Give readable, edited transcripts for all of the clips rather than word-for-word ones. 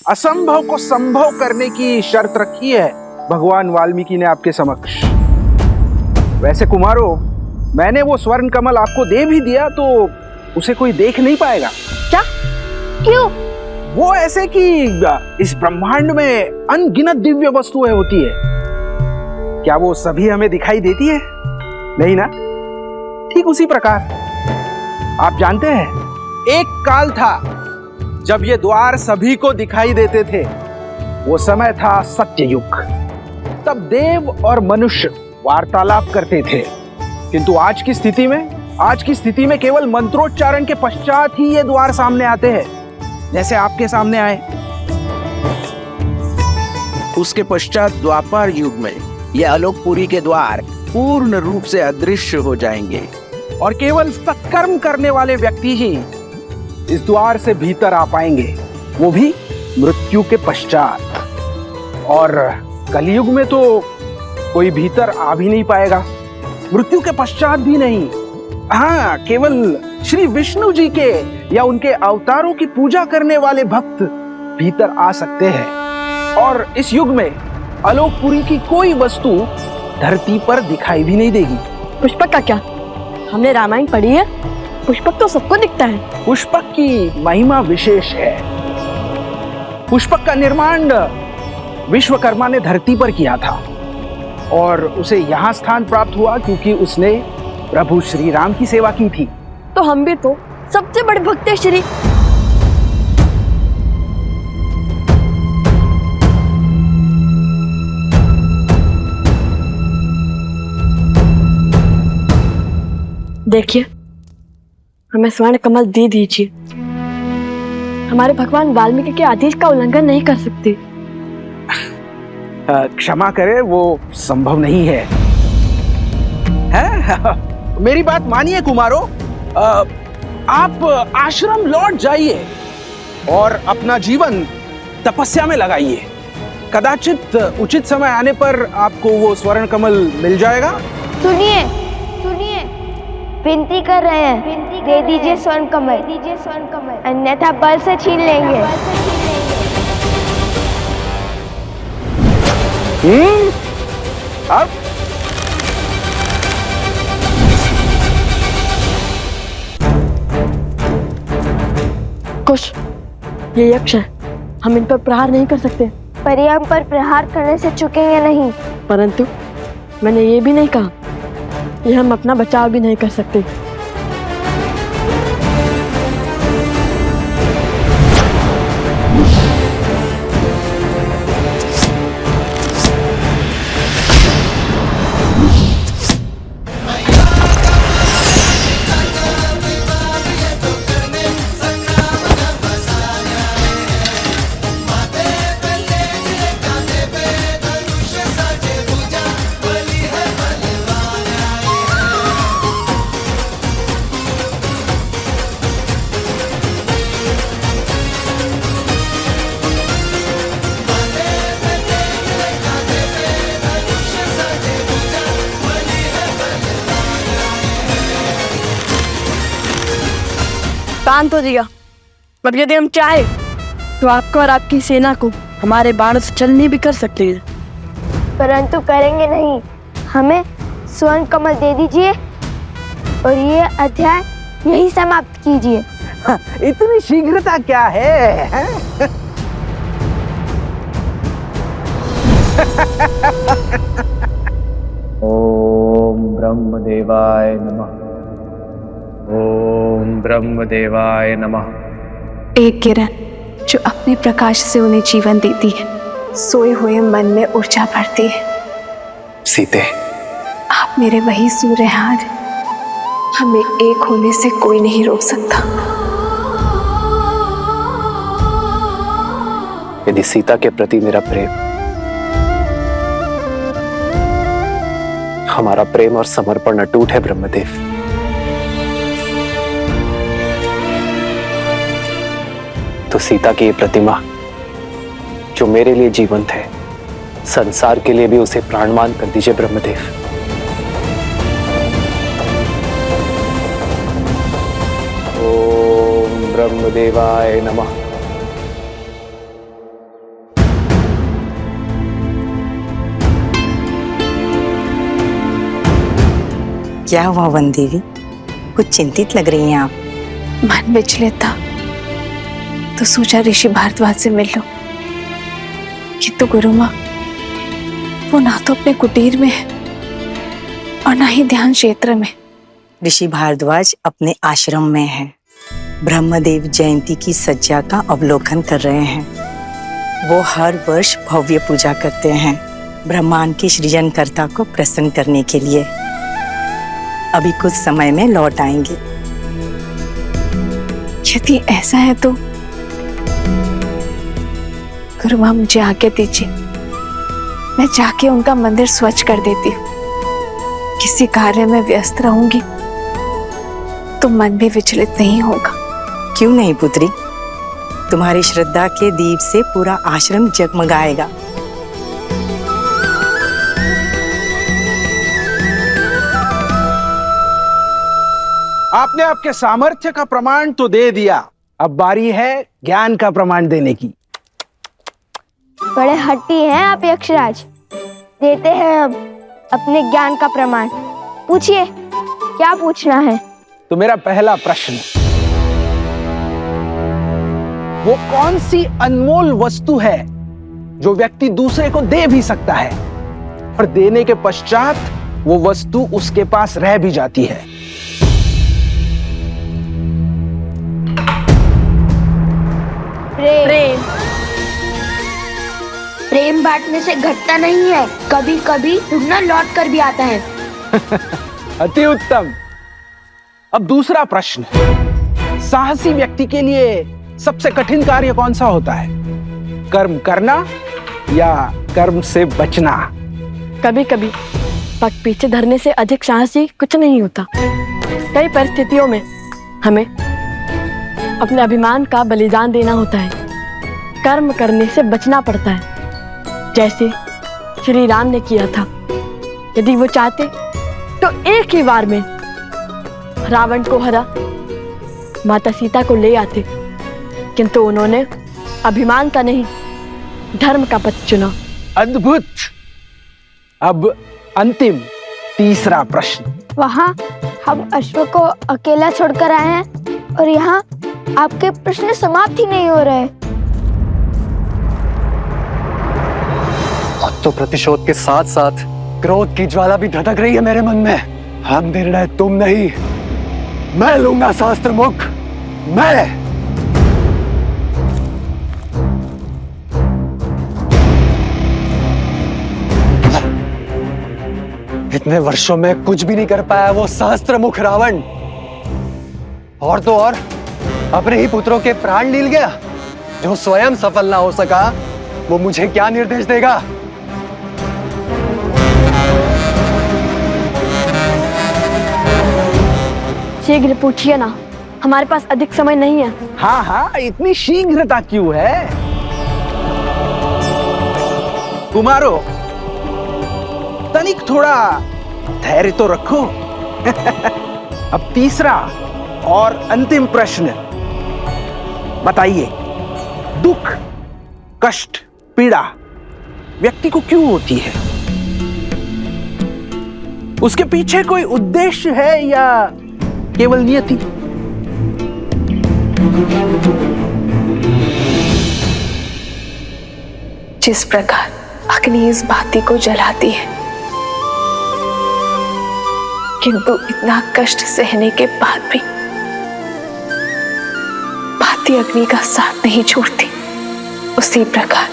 असंभव को संभव करने की शर्त रखी है भगवान वाल्मीकि ने आपके समक्ष। वैसे कुमारो, मैंने वो स्वर्ण कमल आपको दे भी दिया तो उसे कोई देख नहीं पाएगा। क्या? क्यों? वो ऐसे कि इस ब्रह्मांड में अनगिनत दिव्य वस्तुएं होती है, क्या वो सभी हमें दिखाई देती है? नहीं ना? ठीक उसी प्रकार आप जानते हैं, एक काल था जब ये द्वार सभी को दिखाई देते थे। वो समय था सत्ययुग। तब देव और मनुष्य वार्तालाप करते थे, किंतु आज की स्थिति में केवल मंत्रोच्चारण के पश्चात ही ये द्वार सामने आते हैं, जैसे आपके सामने आए। उसके पश्चात द्वापर युग में ये आलोकपुरी के द्वार पूर्ण रूप से अदृश्य हो जाएंगे और केवल सत्कर्म करने वाले व्यक्ति ही इस द्वार से भीतर आ पाएंगे, वो भी मृत्यु के पश्चात। और कलयुग में तो कोई भीतर आ भी नहीं पाएगा, मृत्यु के पश्चात भी नहीं। हाँ, केवल श्री विष्णु जी के या उनके अवतारों की पूजा करने वाले भक्त भीतर आ सकते हैं। और इस युग में आलोकपुरी की कोई वस्तु धरती पर दिखाई भी नहीं देगी। पुष्पक का क्या? हमने रामायण पढ़ी है, पुष्पक तो सबको दिखता है। पुष्पक की महिमा विशेष है। पुष्पक का निर्माण विश्वकर्मा ने धरती पर किया था और उसे यहाँ स्थान प्राप्त हुआ क्योंकि उसने प्रभु श्री राम की सेवा की थी। तो हम भी तो सबसे बड़े भक्त हैं श्री। देखिए, हमें स्वर्ण कमल दे दीजिए। हमारे भगवान वाल्मीकि के आदेश का उल्लंघन नहीं कर सकते। क्षमा करें, वो संभव नहीं है। मेरी बात मानिए कुमारो, आप आश्रम लौट जाइए और अपना जीवन तपस्या में लगाइए। कदाचित उचित समय आने पर आपको वो स्वर्ण कमल मिल जाएगा। सुनिए, विनती कर रहे हैं, दे दीजिए स्वर्ण कमल, अन्यथा बल से छीन लेंगे। अब कुछ ये यक्ष है, हम इन पर प्रहार नहीं कर सकते। पर ये हम पर प्रहार करने से चुकेंगे नहीं। परंतु मैंने ये भी नहीं कहा कि हम अपना बचाव भी नहीं कर सकते। शांत हो जाइए। अब यदि हम चाहे तो आपको और आपकी सेना को हमारे बाण से चलनी भी कर सकते हैं, परंतु करेंगे नहीं। हमें स्वर्ण कमल दे दीजिए और ये अध्याय यही समाप्त कीजिए। इतनी शीघ्रता क्या है? ओम ब्रह्मदेवाय नमः। ओम ब्रह्मदेवाय नमः। एक किरण जो अपने प्रकाश से उन्हें जीवन देती है, सोए हुए मन में ऊर्जा भरती है। सीते, आप मेरे वही सूर्य हैं, हमें एक होने से कोई नहीं रोक सकता। यदि सीता के प्रति मेरा प्रेम, हमारा प्रेम और समर्पण अटूट है ब्रह्मदेव, तो सीता की ये प्रतिमा जो मेरे लिए जीवंत है, संसार के लिए भी उसे प्राणमान कर दीजिए ब्रह्मदेव। ओम ब्रह्मदेवाय नमः। क्या हुआ वन देवी, कुछ चिंतित लग रही हैं आप। मन विचलित था तो सोचा ऋषि भारद्वाज से मिल लो, किंतु गुरु माँ वो ना तो अपने कुटीर में है और ना ही ध्यान क्षेत्र में। ऋषि भारद्वाज अपने आश्रम में है, ब्रह्मदेव जयंती की सज्जा का अवलोकन कर रहे हैं। वो हर वर्ष भव्य पूजा करते हैं ब्रह्मांड के सृजनकर्ता को प्रसन्न करने के लिए। अभी कुछ समय में लौट आएंगे। यदि ऐसा है तो गुरु माँ मुझे आज्ञा दीजिए, मैं जाके उनका मंदिर स्वच्छ कर देती हूँ। किसी कार्य में व्यस्त रहूंगी तो मन भी विचलित नहीं होगा। क्यों नहीं पुत्री, तुम्हारी श्रद्धा के दीप से पूरा आश्रम जगमगाएगा। आपने आपके सामर्थ्य का प्रमाण तो दे दिया, अब बारी है ज्ञान का प्रमाण देने की। बड़े हट्टी हैं आप यक्षराज। देते हैं अब अपने ज्ञान का प्रमाण। पूछिए, क्या पूछना है? तो मेरा पहला प्रश्न, वो कौन सी अनमोल वस्तु है जो व्यक्ति दूसरे को दे भी सकता है और देने के पश्चात वो वस्तु उसके पास रह भी जाती है? प्रेम। प्रेम बांटने से घटता नहीं है, कभी कभी दुगना लौट कर भी आता है। अति उत्तम। अब दूसरा प्रश्न, साहसी व्यक्ति के लिए सबसे कठिन कार्य कौन सा होता है? कर्म करना या कर्म से बचना? कभी कभी पग पीछे धरने से अधिक साहसी कुछ नहीं होता। कई परिस्थितियों में हमें अपने अभिमान का बलिदान देना होता है, कर्म करने से बचना पड़ता है, जैसे श्री राम ने किया था। यदि वो चाहते तो एक ही बार में रावण को हरा माता सीता को ले आते, किंतु उन्होंने अभिमान का नहीं धर्म का पथ चुना। अद्भुत। अब अंतिम तीसरा प्रश्न। वहाँ हम अश्व को अकेला छोड़कर आए हैं और यहाँ आपके प्रश्न समाप्त ही नहीं हो रहे। अब तो प्रतिशोध के साथ साथ क्रोध की ज्वाला भी धधक रही है मेरे मन में। हम निर्णय तुम नहीं, मैं लूंगा शास्त्र मुख। मैं इतने वर्षों में कुछ भी नहीं कर पाया वो शास्त्र मुख रावण, और तो और अपने ही पुत्रों के प्राण लील गया। जो स्वयं सफल ना हो सका वो मुझे क्या निर्देश देगा? शीघ्र पूछिए ना, हमारे पास अधिक समय नहीं है। हाँ हाँ, इतनी शीघ्रता क्यों है? कुमारो, तनिक थोड़ा धैर्य तो रखो। अब तीसरा और अंतिम प्रश्न, बताइए, दुख, कष्ट, पीड़ा व्यक्ति को क्यों होती है? उसके पीछे कोई उद्देश्य है या केवल नियति? जिस प्रकार अग्नि इस बाती को जलाती है, किंतु इतना कष्ट सहने के बाद भी बाती अग्नि का साथ नहीं छोड़ती, उसी प्रकार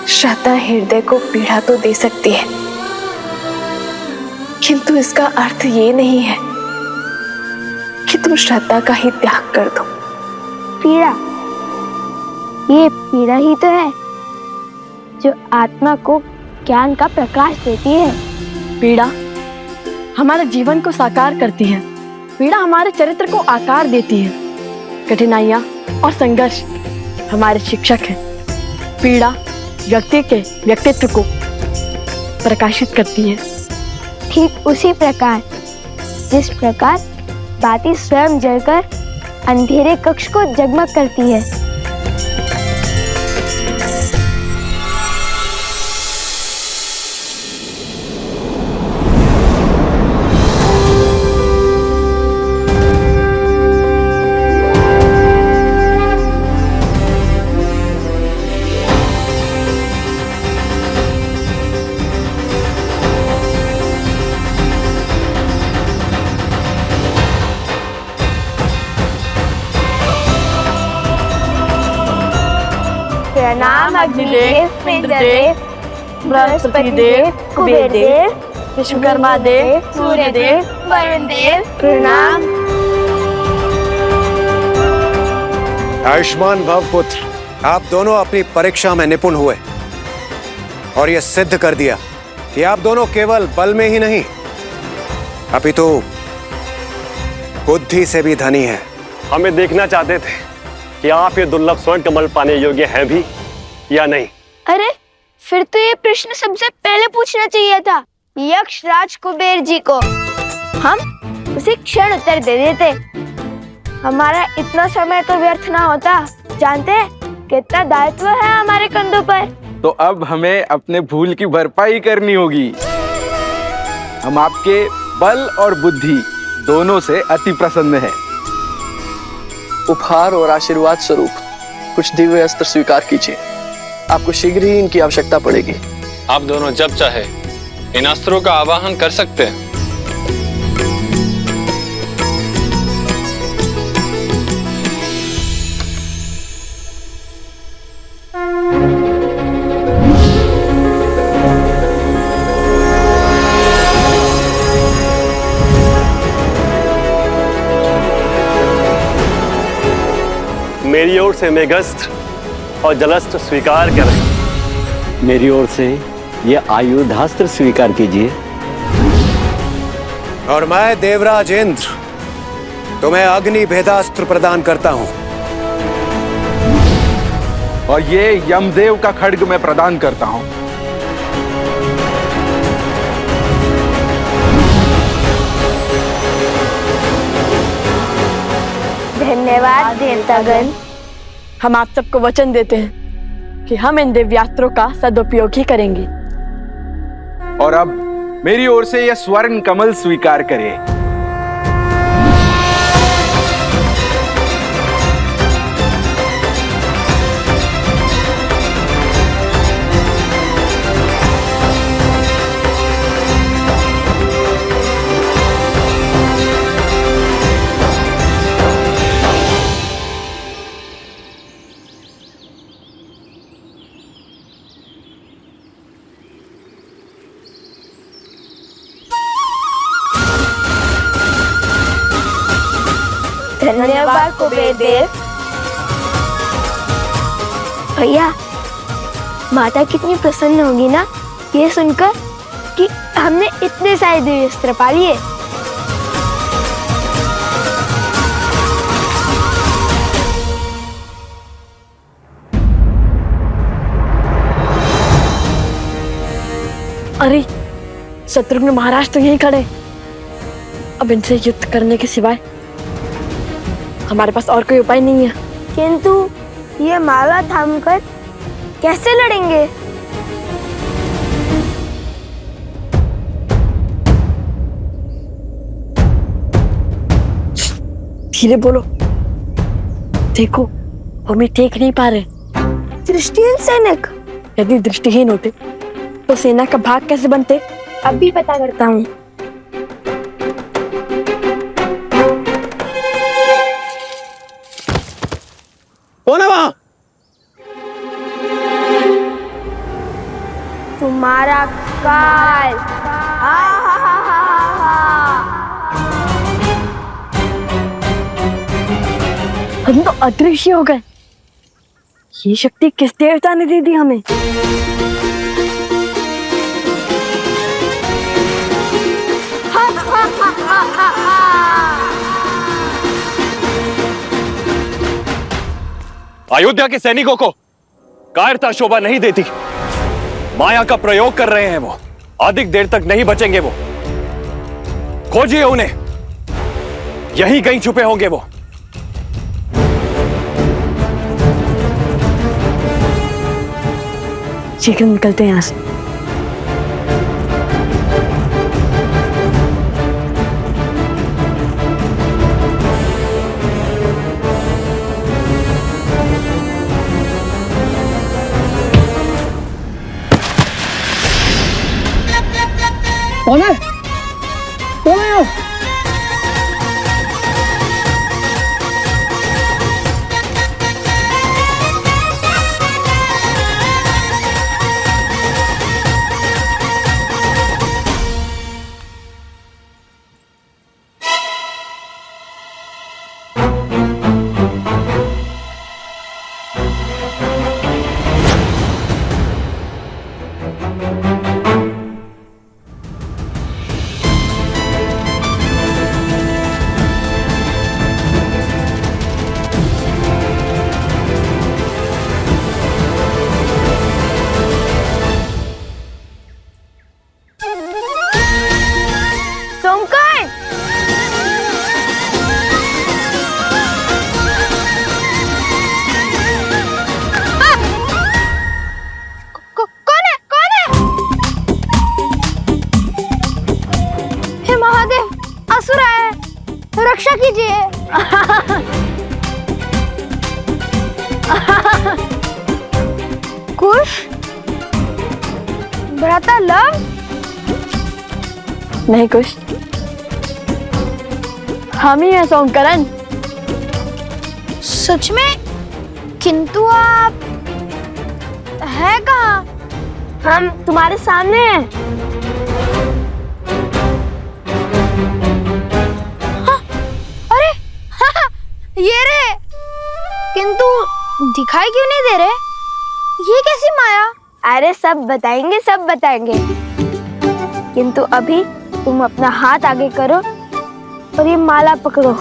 श्रद्धा हृदय को पीड़ा तो दे सकती है, किंतु इसका अर्थ ये नहीं है कि तुम श्रद्धा का ही त्याग कर दो। पीड़ा, ये पीड़ा ही तो है जो आत्मा को ज्ञान का प्रकाश देती है। पीड़ा हमारे जीवन को साकार करती है, पीड़ा हमारे चरित्र को आकार देती है, कठिनाइयाँ और संघर्ष हमारे शिक्षक हैं। पीड़ा व्यक्ति के व्यक्तित्व को प्रकाशित करती है। ठीक उसी प्रकार जिस प्रकार बाती स्वयं जलकर अंधेरे कक्ष को जगमग करती है। प्रणाम अग्निदेव, इंद्रदेव, बृहस्पति देव, कुबेर देव, विश्वकर्मा देव, सूर्य देव, वरुण देव, प्रणाम। आयुष्मान भव पुत्र, आप दोनों अपनी परीक्षा में निपुण हुए और यह सिद्ध कर दिया कि आप दोनों केवल बल में ही नहीं अपितु बुद्धि से भी धनी हैं। हमें देखना चाहते थे कि आप ये दुर्लभ स्वर्ण कमल पाने योग्य हैं भी या नहीं। अरे फिर तो ये प्रश्न सबसे पहले पूछना चाहिए था यक्ष राज कुबेर जी को। हम उसी क्षण उत्तर दे देते। हमारा इतना समय तो व्यर्थ ना होता। जानते हैं कितना दायित्व है हमारे कंधों पर। तो अब हमें अपने भूल की भरपाई करनी होगी। हम आपके बल और बुद्धि दोनों से अति प्रसन्न हैं। उपहार और आशीर्वाद स्वरूप कुछ दिव्य अस्त्र स्वीकार कीजिए। आपको शीघ्र ही इनकी आवश्यकता पड़ेगी। आप दोनों जब चाहे इन अस्त्रों का आवाहन कर सकते हैं। मेरी ओर से मेघस्त्र और जलस्त्र स्वीकार करें। मेरी ओर से ये आयुधास्त्र स्वीकार कीजिए। और मैं देवराज इंद्र तुम्हें अग्नि भेदास्त्र प्रदान करता हूं। और ये यमदेव का खड्ग मैं प्रदान करता हूं। धन्यवाद देवतागण। हम आप सबको वचन देते हैं कि हम इन दिव्यास्त्रों का सदुपयोग ही करेंगे। और अब मेरी ओर से यह स्वर्ण कमल स्वीकार करें। धन्यवाद कुबेर देव। भैया माता कितनी प्रसन्न होगी ना ये सुनकर कि हमने इतने सारे दिव्य अस्त्र पा लिए। अरे शत्रुघ्न महाराज तो यहीं खड़े। अब इनसे युद्ध करने के सिवाय हमारे पास और कोई उपाय नहीं है। किंतु ये माला थामकर कैसे लड़ेंगे? धीरे बोलो। देखो हम देख नहीं पा रहे। दृष्टिहीन सैनिक। यदि दृष्टिहीन होते तो सेना का भाग कैसे बनते? अभी पता करता हूँ। कौन है वहां? तुम्हारा काल। हम तो अदृश्य हो गए। ये शक्ति किस देवता ने दे दी हमें? अयोध्या के सैनिकों को कायरता शोभा नहीं देती। माया का प्रयोग कर रहे हैं वो। अधिक देर तक नहीं बचेंगे वो। खोजिए उन्हें। यहीं कहीं छुपे होंगे वो। शीघ्र निकलते हैं यहां से। कौन है? कौन है वो? माता लव? नहीं कुछ, हम ही हैं सोमकरण। सच में? किंतु आप है कहाँ? हम तुम्हारे सामने हैं। हाँ, अरे हाँ, ये रहे। किंतु दिखाई क्यों नहीं दे रहे? ये कैसी माया? अरे सब बताएंगे, सब बताएंगे। किंतु अभी तुम अपना हाथ आगे करो और ये माला पकड़ो।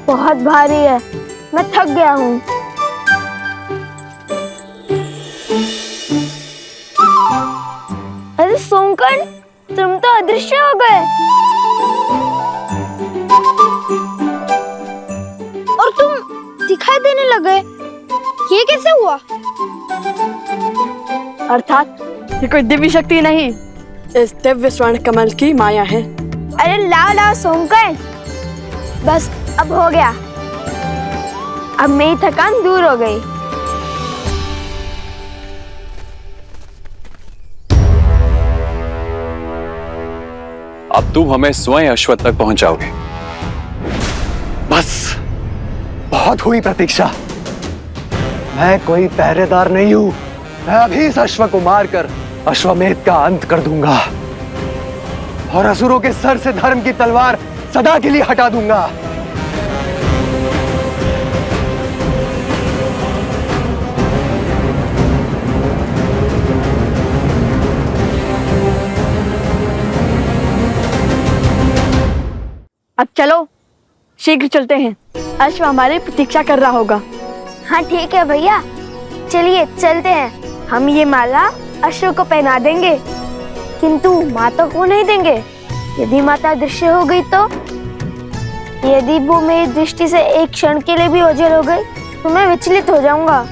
बहुत भारी है, मैं थक गया हूँ। अरे सोमकर्ण, तुम तो अदृश्य हो गए और तुम दिखाई देने लगे। ये कैसे हुआ? अर्थात ये कोई दिव्य शक्ति नहीं, इस दिव्य स्वर्ण कमल की माया है। अरे लाओ लाओ सोमकर्ण, बस अब हो गया। अब मेरी थकान दूर हो गई। अब तुम हमें स्वयं अश्वत्थ तक पहुंचाओगे। बस बहुत हुई प्रतीक्षा। मैं कोई पहरेदार नहीं हूं। मैं अभी इस अश्व को मारकर अश्वमेध का अंत कर दूंगा और असुरों के सर से धर्म की तलवार सदा के लिए हटा दूंगा। अब चलो, शीघ्र चलते हैं। अश्व हमारी प्रतीक्षा कर रहा होगा। हाँ ठीक है भैया, चलिए चलते हैं। हम ये माला अश्व को पहना देंगे, किंतु माता को नहीं देंगे। यदि माता दृश्य हो गई तो? यदि वो मेरी दृष्टि से एक क्षण के लिए भी ओझल हो गई तो मैं विचलित हो जाऊंगा।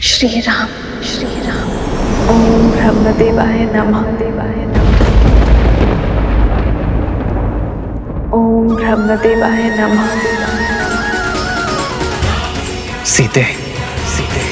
श्री राम, श्री राम। ओम ब्रह्मदेवाय नमः, देवाय नमः। ओम ब्रह्मदेवाय नमः। सीते, सीते।